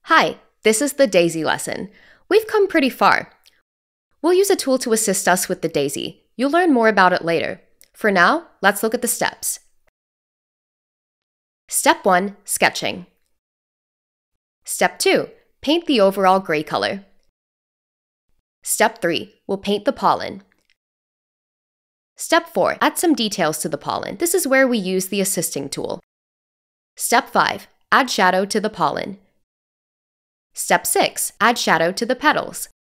Hi, this is the Daisy lesson. We've come pretty far. We'll use a tool to assist us with the daisy. You'll learn more about it later. For now, let's look at the steps. Step 1, sketching. Step 2, paint the overall gray color. Step 3, we'll paint the pollen. Step 4, add some details to the pollen. This is where we use the assisting tool. Step 5, add shadow to the pollen. Step 6, add shadow to the petals.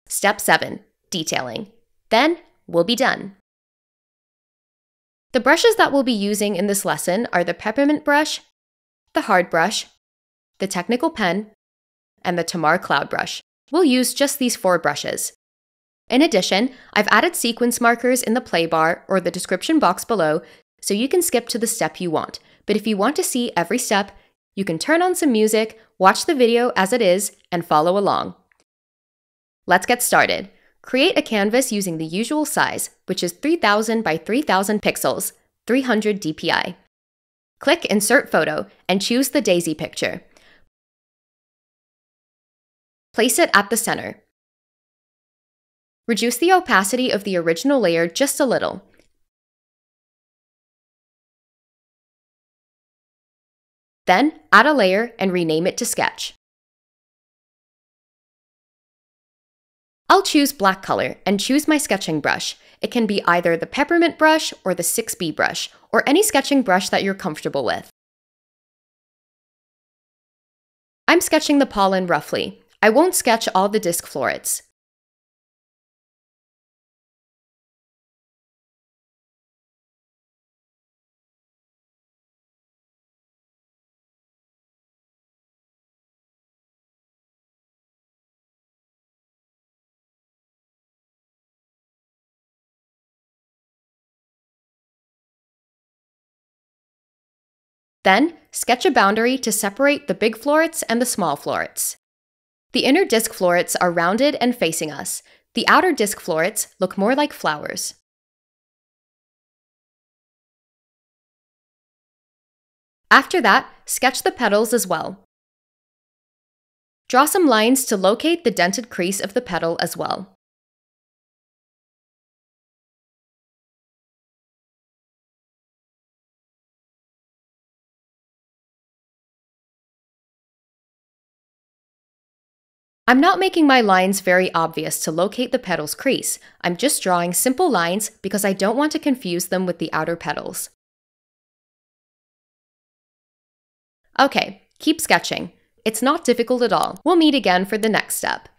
Step 7, detailing. Then, we'll be done. The brushes that we'll be using in this lesson are the peppermint brush, the hard brush, the technical pen, and the Tamar cloud brush. We'll use just these 4 brushes. In addition, I've added sequence markers in the play bar or the description box below so you can skip to the step you want. But if you want to see every step, you can turn on some music, watch the video as it is, and follow along. Let's get started. Create a canvas using the usual size, which is 3000 by 3000 pixels, 300 dpi. Click Insert Photo and choose the daisy picture. Place it at the center. Reduce the opacity of the original layer just a little. Then, add a layer and rename it to Sketch. I'll choose black color and choose my sketching brush. It can be either the peppermint brush or the 6B brush, or any sketching brush that you're comfortable with. I'm sketching the pollen roughly. I won't sketch all the disc florets. Then, sketch a boundary to separate the big florets and the small florets. The inner disc florets are rounded and facing us. The outer disc florets look more like flowers. After that, sketch the petals as well. Draw some lines to locate the dented crease of the petal as well. I'm not making my lines very obvious to locate the petal's crease. I'm just drawing simple lines because I don't want to confuse them with the outer petals. Okay, keep sketching. It's not difficult at all. We'll meet again for the next step.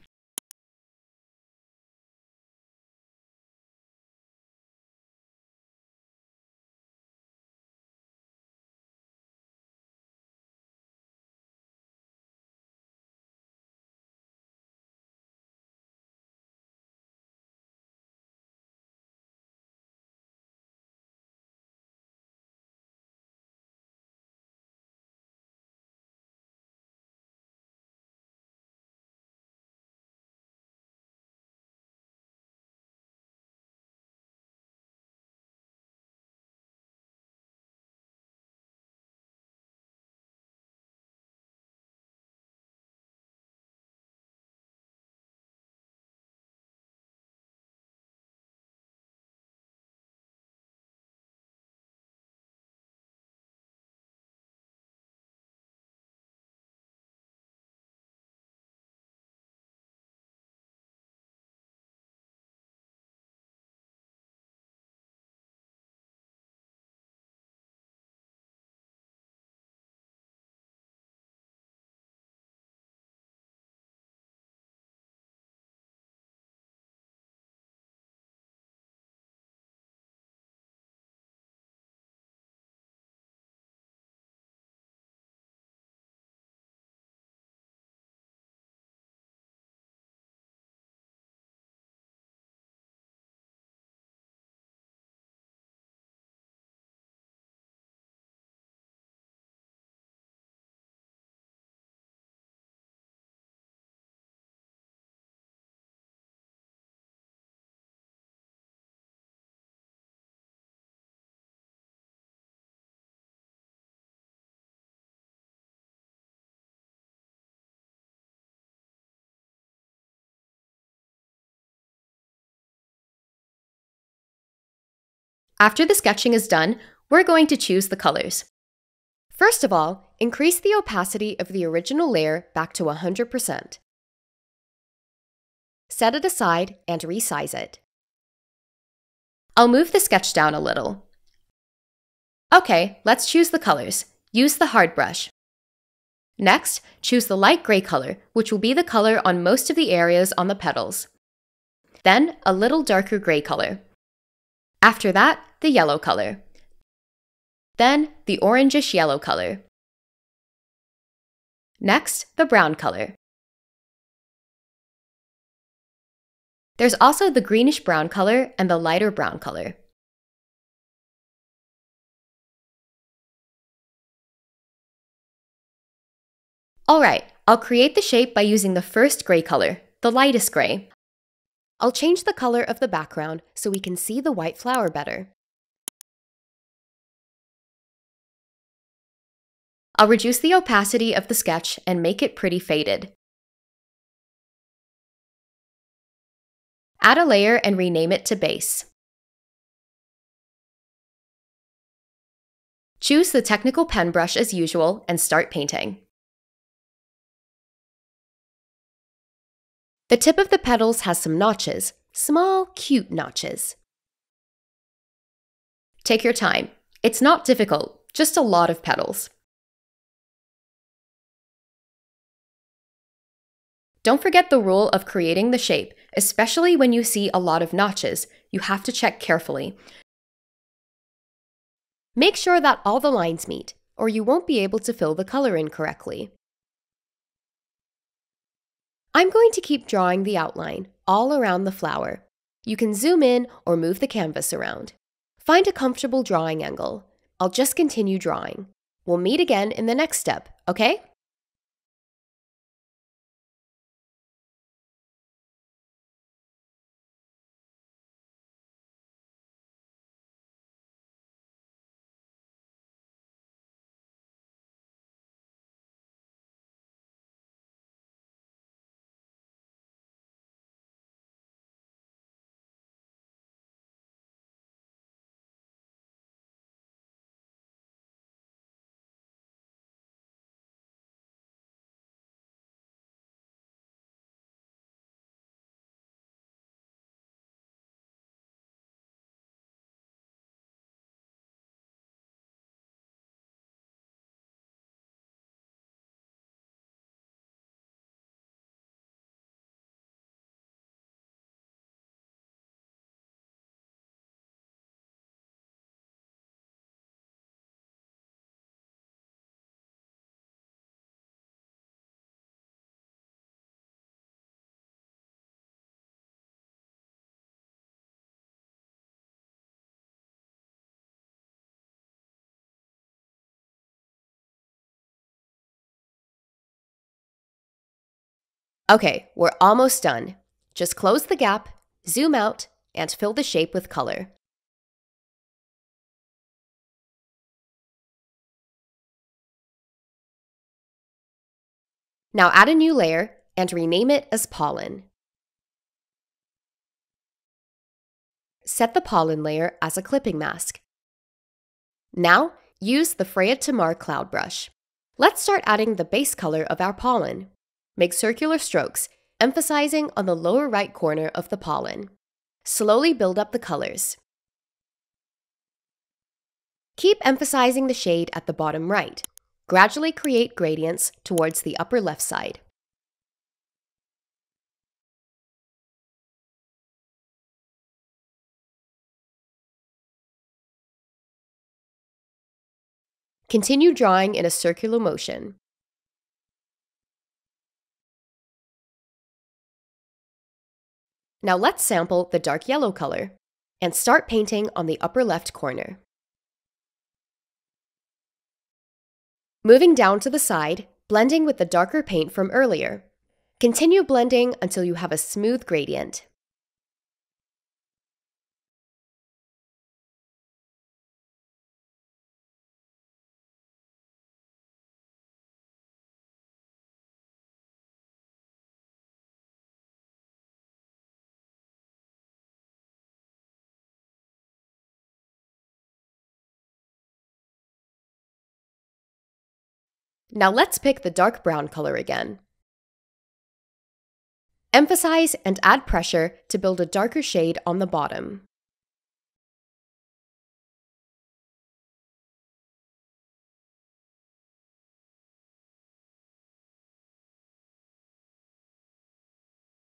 After the sketching is done, we're going to choose the colors. First of all, increase the opacity of the original layer back to 100%. Set it aside and resize it. I'll move the sketch down a little. Okay, let's choose the colors. Use the hard brush. Next, choose the light gray color, which will be the color on most of the areas on the petals. Then, a little darker gray color. After that, the yellow color. Then, the orangish yellow color. Next, the brown color. There's also the greenish brown color and the lighter brown color. Alright, I'll create the shape by using the first gray color, the lightest gray. I'll change the color of the background so we can see the white flower better. I'll reduce the opacity of the sketch and make it pretty faded. Add a layer and rename it to Base. Choose the technical pen brush as usual and start painting. The tip of the petals has some notches, small, cute notches. Take your time. It's not difficult, just a lot of petals. Don't forget the rule of creating the shape, especially when you see a lot of notches. You have to check carefully. Make sure that all the lines meet, or you won't be able to fill the color in correctly. I'm going to keep drawing the outline all around the flower. You can zoom in or move the canvas around. Find a comfortable drawing angle. I'll just continue drawing. We'll meet again in the next step, okay? Okay, we're almost done. Just close the gap, zoom out, and fill the shape with color. Now add a new layer and rename it as Pollen. Set the pollen layer as a clipping mask. Now, use the Freya Tamar cloud brush. Let's start adding the base color of our pollen. Make circular strokes, emphasizing on the lower right corner of the pollen. Slowly build up the colors. Keep emphasizing the shade at the bottom right. Gradually create gradients towards the upper left side. Continue drawing in a circular motion. Now let's sample the dark yellow color and start painting on the upper left corner. Moving down to the side, blending with the darker paint from earlier. Continue blending until you have a smooth gradient. Now let's pick the dark brown color again. Emphasize and add pressure to build a darker shade on the bottom.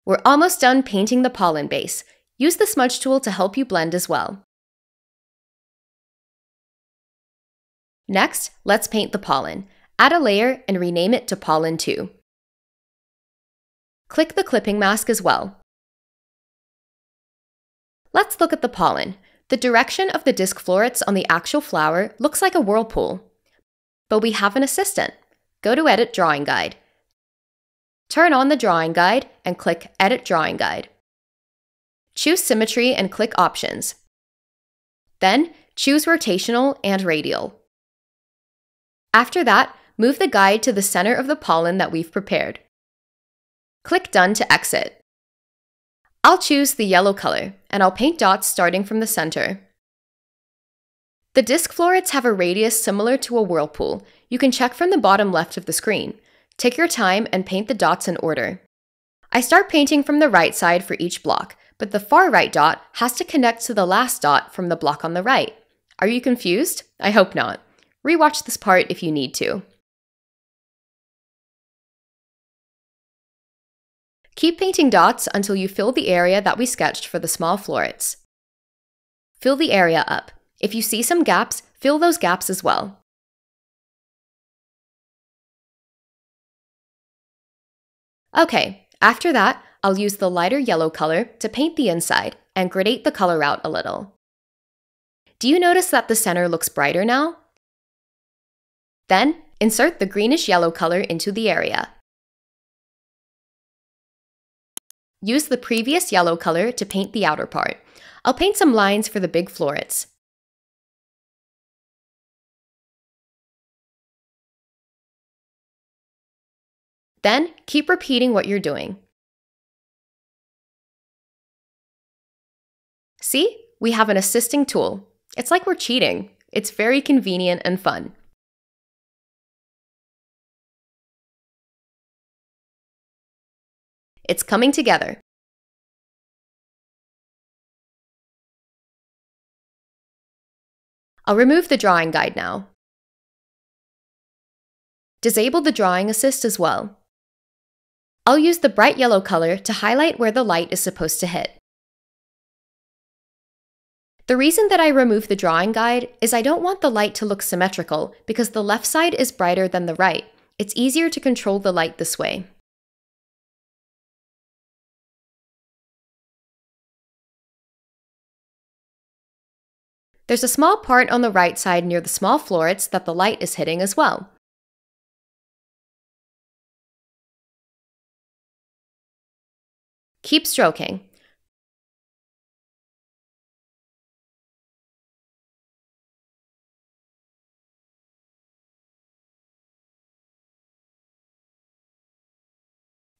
We're almost done painting the pollen base. Use the smudge tool to help you blend as well. Next, let's paint the pollen. Add a layer and rename it to Pollen 2. Click the clipping mask as well. Let's look at the pollen. The direction of the disc florets on the actual flower looks like a whirlpool. But we have an assistant. Go to Edit Drawing Guide. Turn on the Drawing Guide and click Edit Drawing Guide. Choose Symmetry and click Options. Then, choose Rotational and Radial. After that, move the guide to the center of the pollen that we've prepared. Click Done to exit. I'll choose the yellow color, and I'll paint dots starting from the center. The disc florets have a radius similar to a whirlpool. You can check from the bottom left of the screen. Take your time and paint the dots in order. I start painting from the right side for each block, but the far right dot has to connect to the last dot from the block on the right. Are you confused? I hope not. Rewatch this part if you need to. Keep painting dots until you fill the area that we sketched for the small florets. Fill the area up. If you see some gaps, fill those gaps as well. Okay, after that, I'll use the lighter yellow color to paint the inside and gradate the color out a little. Do you notice that the center looks brighter now? Then, insert the greenish yellow color into the area. Use the previous yellow color to paint the outer part. I'll paint some lines for the big florets. Then, keep repeating what you're doing. See? We have an assisting tool. It's like we're cheating. It's very convenient and fun. It's coming together. I'll remove the drawing guide now. Disable the drawing assist as well. I'll use the bright yellow color to highlight where the light is supposed to hit. The reason that I remove the drawing guide is I don't want the light to look symmetrical because the left side is brighter than the right. It's easier to control the light this way. There's a small part on the right side near the small florets that the light is hitting as well. Keep stroking.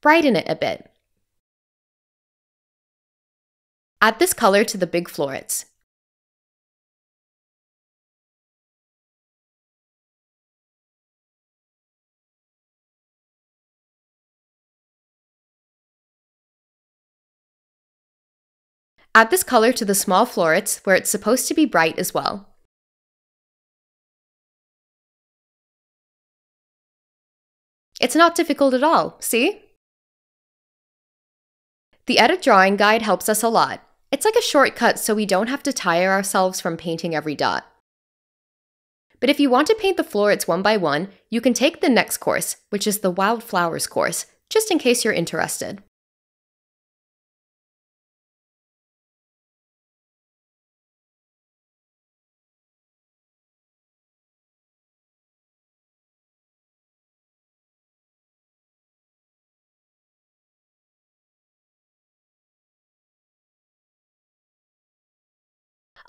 Brighten it a bit. Add this color to the big florets. Add this color to the small florets where it's supposed to be bright as well. It's not difficult at all, see? The Edit Drawing Guide helps us a lot. It's like a shortcut so we don't have to tire ourselves from painting every dot. But if you want to paint the florets one by one, you can take the next course, which is the Wildflowers course, just in case you're interested.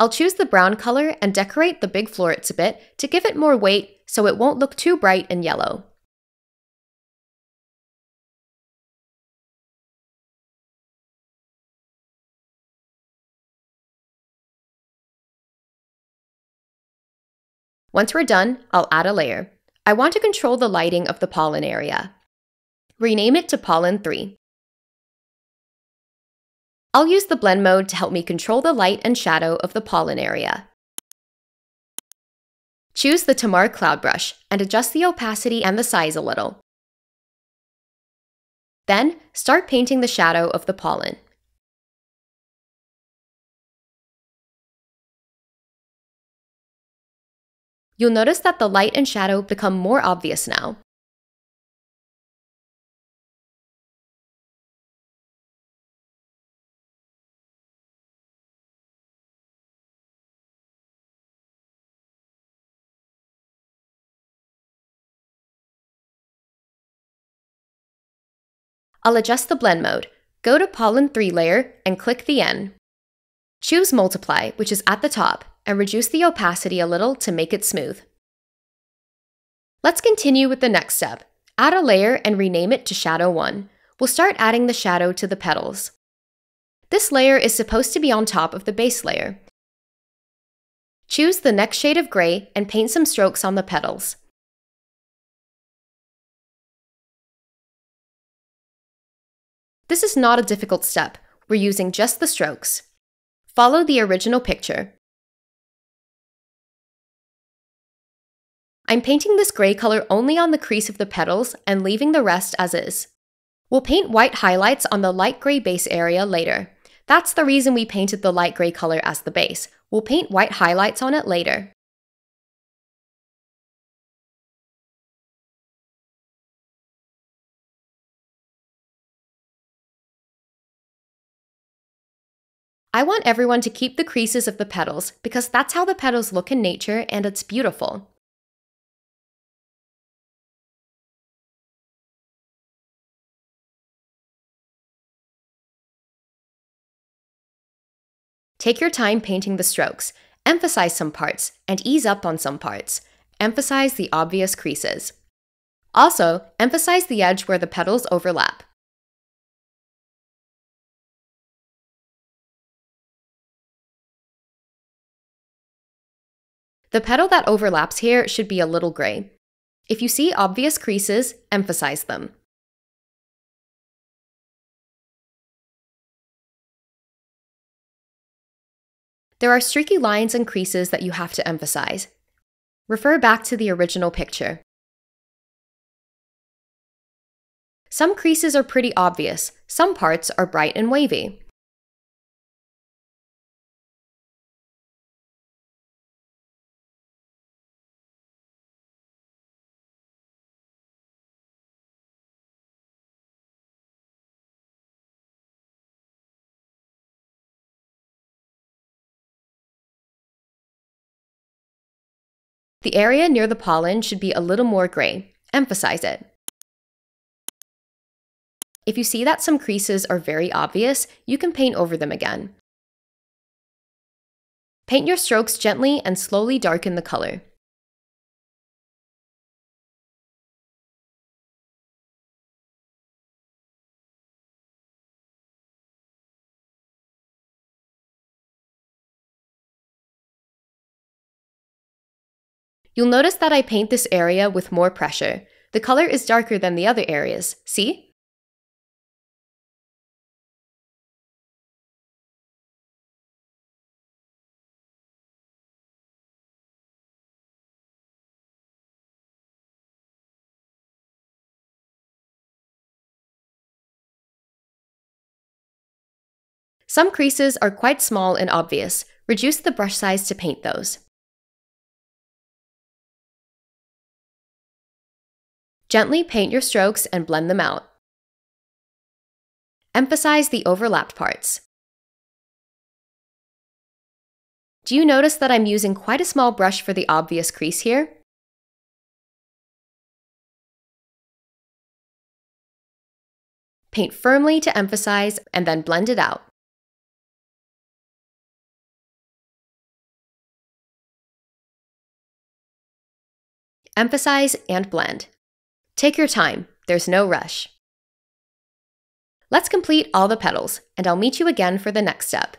I'll choose the brown color and decorate the big florets a bit to give it more weight so it won't look too bright and yellow. Once we're done, I'll add a layer. I want to control the lighting of the pollen area. Rename it to Pollen 3. I'll use the blend mode to help me control the light and shadow of the pollen area. Choose the Tamar Cloud Brush and adjust the opacity and the size a little. Then, start painting the shadow of the pollen. You'll notice that the light and shadow become more obvious now. I'll adjust the blend mode. Go to Pollen 3 layer and click the N. Choose Multiply, which is at the top, and reduce the opacity a little to make it smooth. Let's continue with the next step. Add a layer and rename it to Shadow 1. We'll start adding the shadow to the petals. This layer is supposed to be on top of the base layer. Choose the next shade of gray and paint some strokes on the petals. This is not a difficult step. We're using just the strokes. Follow the original picture. I'm painting this gray color only on the crease of the petals and leaving the rest as is. We'll paint white highlights on the light gray base area later. That's the reason we painted the light gray color as the base. We'll paint white highlights on it later. I want everyone to keep the creases of the petals because that's how the petals look in nature and it's beautiful. Take your time painting the strokes. Emphasize some parts and ease up on some parts. Emphasize the obvious creases. Also, emphasize the edge where the petals overlap. The petal that overlaps here should be a little gray. If you see obvious creases, emphasize them. There are streaky lines and creases that you have to emphasize. Refer back to the original picture. Some creases are pretty obvious, some parts are bright and wavy. The area near the pollen should be a little more gray. Emphasize it. If you see that some creases are very obvious, you can paint over them again. Paint your strokes gently and slowly darken the color. You'll notice that I paint this area with more pressure. The color is darker than the other areas, see? Some creases are quite small and obvious. Reduce the brush size to paint those. Gently paint your strokes and blend them out. Emphasize the overlapped parts. Do you notice that I'm using quite a small brush for the obvious crease here? Paint firmly to emphasize and then blend it out. Emphasize and blend. Take your time, there's no rush. Let's complete all the petals, and I'll meet you again for the next step.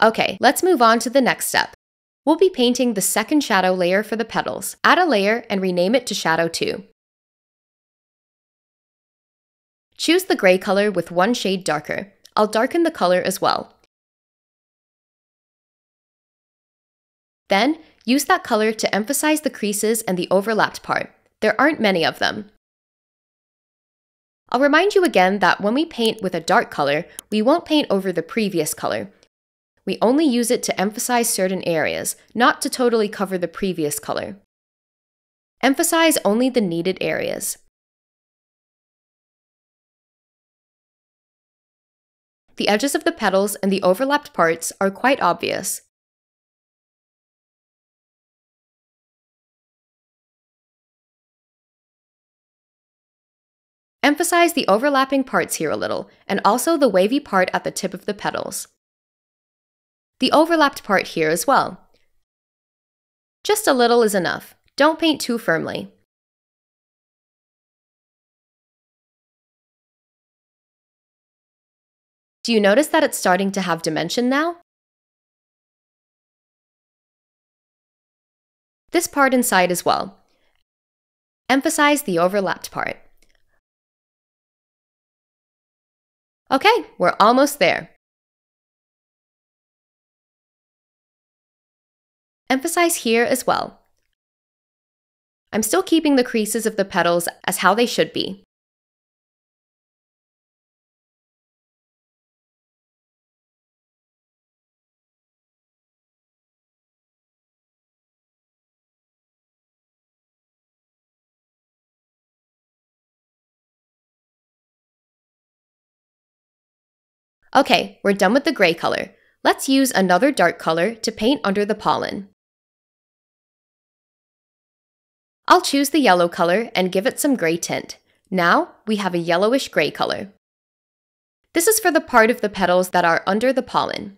Okay, let's move on to the next step. We'll be painting the second shadow layer for the petals. Add a layer and rename it to Shadow 2. Choose the gray color with one shade darker. I'll darken the color as well. Then, use that color to emphasize the creases and the overlapped part. There aren't many of them. I'll remind you again that when we paint with a dark color, we won't paint over the previous color. We only use it to emphasize certain areas, not to totally cover the previous color. Emphasize only the needed areas. The edges of the petals and the overlapped parts are quite obvious. Emphasize the overlapping parts here a little, and also the wavy part at the tip of the petals. The overlapped part here as well. Just a little is enough. Don't paint too firmly. Do you notice that it's starting to have dimension now? This part inside as well. Emphasize the overlapped part. Okay, we're almost there. Emphasize here as well. I'm still keeping the creases of the petals as how they should be. Okay, we're done with the gray color. Let's use another dark color to paint under the pollen. I'll choose the yellow color and give it some gray tint. Now, we have a yellowish gray color. This is for the part of the petals that are under the pollen.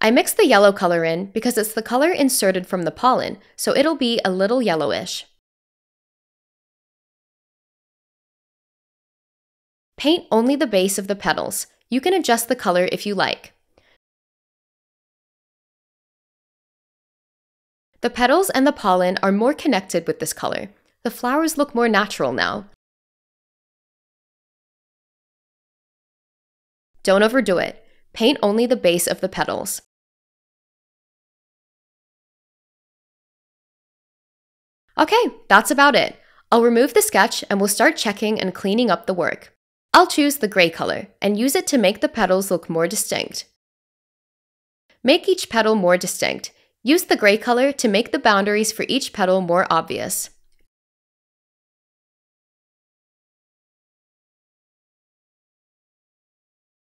I mixed the yellow color in because it's the color inserted from the pollen, so it'll be a little yellowish. Paint only the base of the petals. You can adjust the color if you like. The petals and the pollen are more connected with this color. The flowers look more natural now. Don't overdo it. Paint only the base of the petals. Okay, that's about it. I'll remove the sketch and we'll start checking and cleaning up the work. I'll choose the gray color and use it to make the petals look more distinct. Make each petal more distinct. Use the gray color to make the boundaries for each petal more obvious.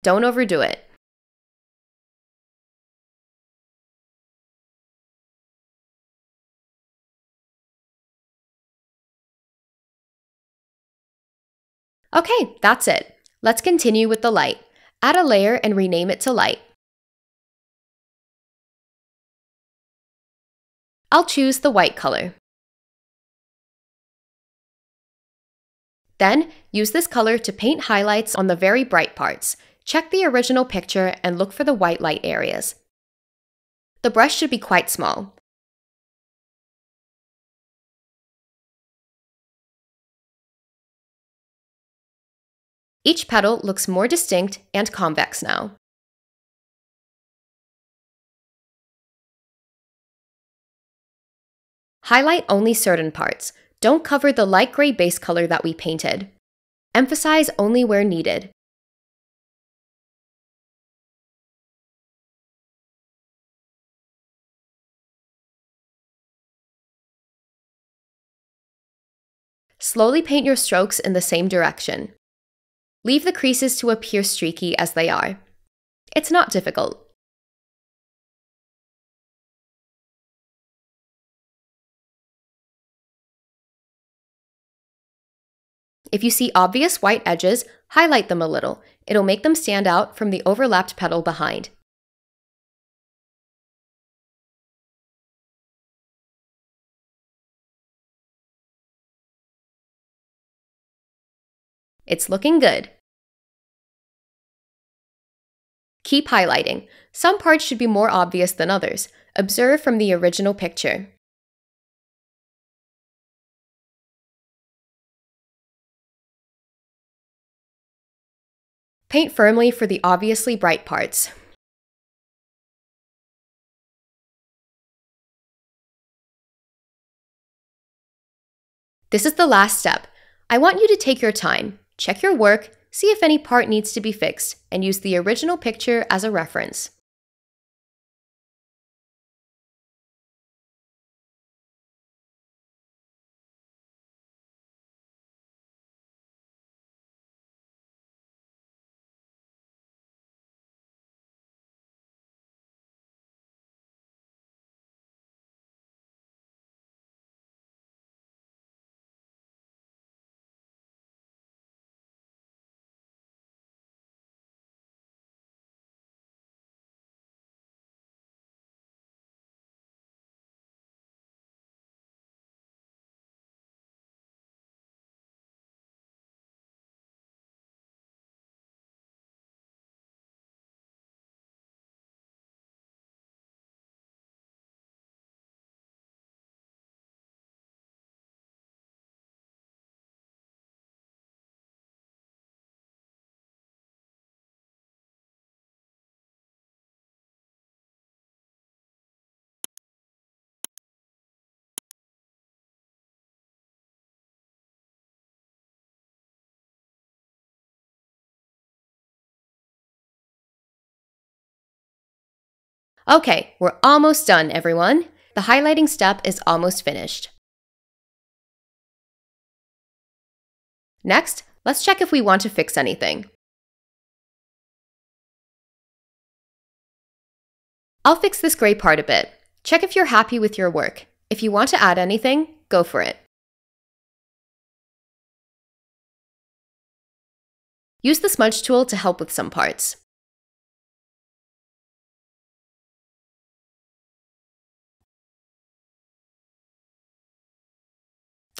Don't overdo it. Okay, that's it. Let's continue with the light. Add a layer and rename it to light. I'll choose the white color. Then, use this color to paint highlights on the very bright parts. Check the original picture and look for the white light areas. The brush should be quite small. Each petal looks more distinct and convex now. Highlight only certain parts. Don't cover the light gray base color that we painted. Emphasize only where needed. Slowly paint your strokes in the same direction. Leave the creases to appear streaky as they are. It's not difficult. If you see obvious white edges, highlight them a little. It'll make them stand out from the overlapped petal behind. It's looking good. Keep highlighting. Some parts should be more obvious than others. Observe from the original picture. Paint firmly for the obviously bright parts. This is the last step. I want you to take your time, check your work, see if any part needs to be fixed, and use the original picture as a reference. Okay, we're almost done, everyone. The highlighting step is almost finished. Next, let's check if we want to fix anything. I'll fix this gray part a bit. Check if you're happy with your work. If you want to add anything, go for it. Use the smudge tool to help with some parts.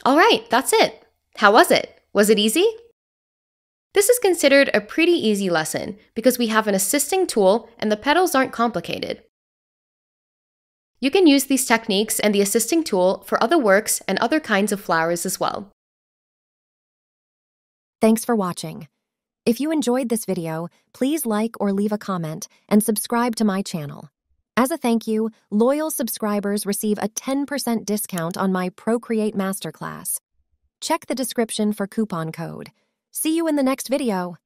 All right, that's it. How was it? Was it easy? This is considered a pretty easy lesson because we have an assisting tool and the petals aren't complicated. You can use these techniques and the assisting tool for other works and other kinds of flowers as well. Thanks for watching. If you enjoyed this video, please like or leave a comment and subscribe to my channel. As a thank you, loyal subscribers receive a 10% discount on my Procreate Masterclass. Check the description for coupon code. See you in the next video.